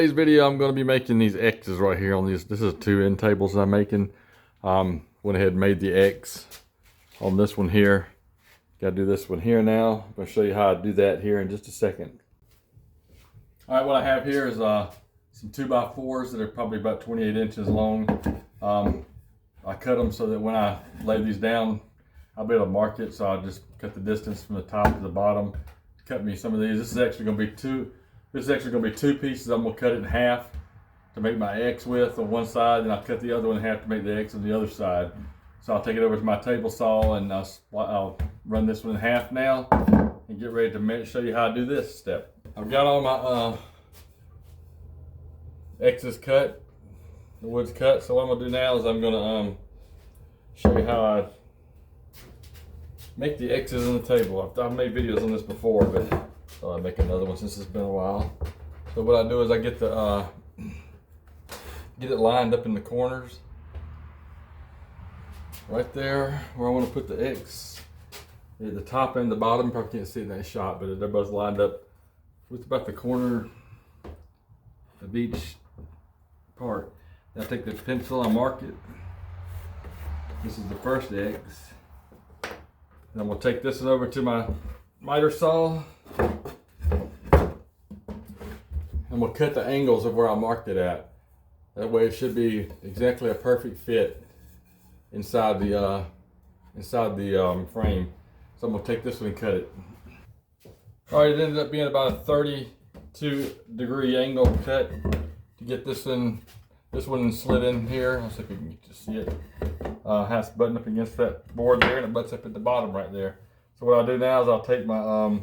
Today's video, I'm going to be making these X's right here on these. This is 2 end tables I'm making. Went ahead and made the X on this one here. Got to do this one here now. I'm going to show you how I do that here in just a second. All right, what I have here is some 2x4s that are probably about 28 inches long. I cut them so that when I lay these down, I'll be able to mark it. So I'll just cut the distance from the top to the bottom. Cut me some of these. This is actually going to be two pieces. I'm going to cut it in half to make my X width on one side, and I'll cut the other one in half to make the X on the other side. So I'll take it over to my table saw and I'll run this one in half now and get ready to show you how I do this step. I've got all my X's cut, the wood's cut. So what I'm going to do now is I'm going to show you how I make the X's on the table. I've made videos on this before, but I'll make another one since it's been a while. So what I do is I get it lined up in the corners, right there where I want to put the X. At the top and the bottom, you probably can't see it in that shot, but they're both lined up with about the corner of each part. Then I take the pencil, I mark it. This is the first X. Then I'm going to take this one over to my miter saw. I'm going to cut the angles of where I marked it at. That way it should be exactly a perfect fit inside the frame. So I'm going to take this one and cut it. All right, it ended up being about a 32-degree angle cut to get this one slid in here. Let's see if you can just see it. Has to button up against that board there, and it butts up at the bottom right there. So what I'll do now is I'll take my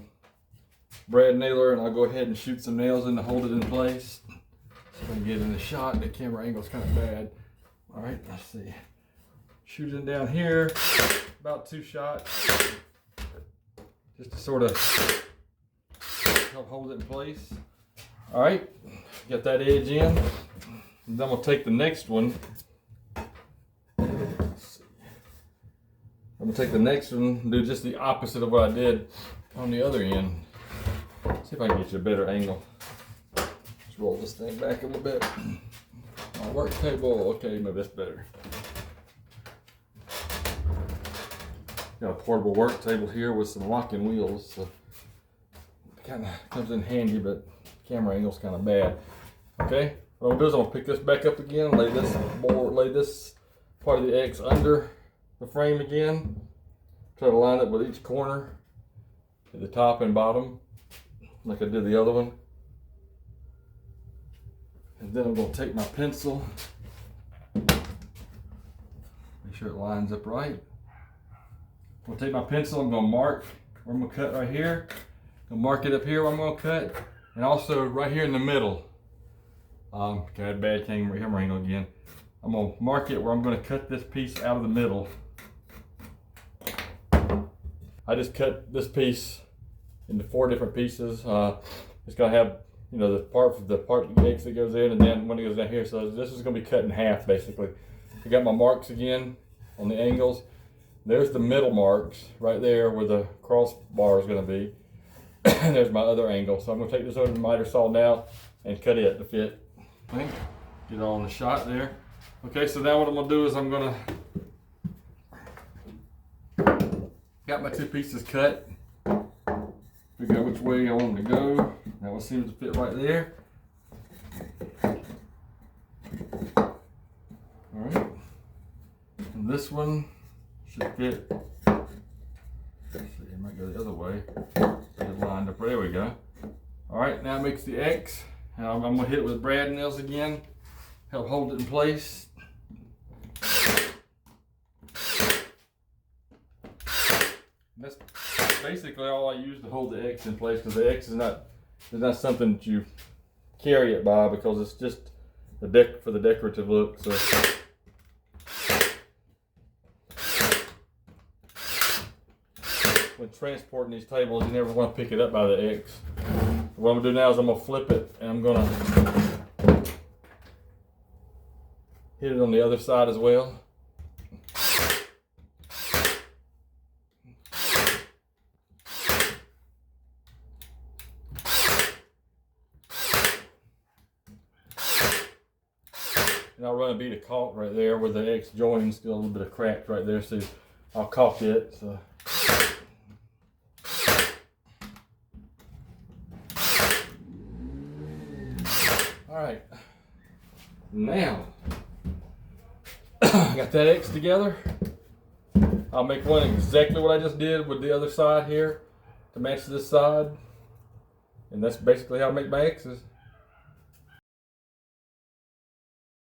brad nailer and I'll go ahead and shoot some nails in to hold it in place. So I can get in the shot. The camera angle is kind of bad. All right, let's see. Shoot it down here, about 2 shots, just to sort of help hold it in place. All right, got that edge in. And then we'll take the next one. I'm gonna take the next one and do just the opposite of what I did on the other end. See if I can get you a better angle. Let's roll this thing back a little bit. My work table, okay, maybe that's better. Got a portable work table here with some locking wheels, so it kind of comes in handy, but camera angle's kind of bad. Okay, what I'm gonna do is I'm gonna pick this back up again, lay this part of the X under the frame again. Try to line it with each corner at the top and bottom, like I did the other one. And then I'm going to take my pencil, make sure it lines up right. I'm going to take my pencil, I'm going to mark where I'm going to cut right here. I'm going to mark it up here where I'm going to cut, and also right here in the middle. Okay, I had bad camera angle again. I'm going to mark it where I'm going to cut this piece out of the middle. I just cut this piece into 4 different pieces. It's gonna have, you know, the part X that goes in, and then when it goes down here. So this is gonna be cut in half basically. I got my marks again on the angles. There's the middle marks right there where the crossbar is gonna be. And there's my other angle. So I'm gonna take this over to the miter saw now and cut it to fit. Get it all in the shot there. Okay, so now what I'm gonna do is I'm gonna got my 2 pieces cut. Figure out which way I want them to go. That one seems to fit right there. Alright. And this one should fit. Let's see, it might go the other way. Get it lined up. There we go. Alright, now it makes the X. Now I'm going to hit it with brad nails again. Help hold it in place. That's basically all I use to hold the X in place, because the X is not something that you carry it by, because it's just for the decorative look. So when transporting these tables, you never want to pick it up by the X. What I'm gonna do now is I'm gonna flip it, and I'm gonna hit it on the other side as well. and I'll run a bead of caulk right there where the X joins. Still a little bit of cracked right there, so I'll caulk it. So. All right, now I got that X together. I'll make one exactly what I just did with the other side here to match this side, and that's basically how I make my X's.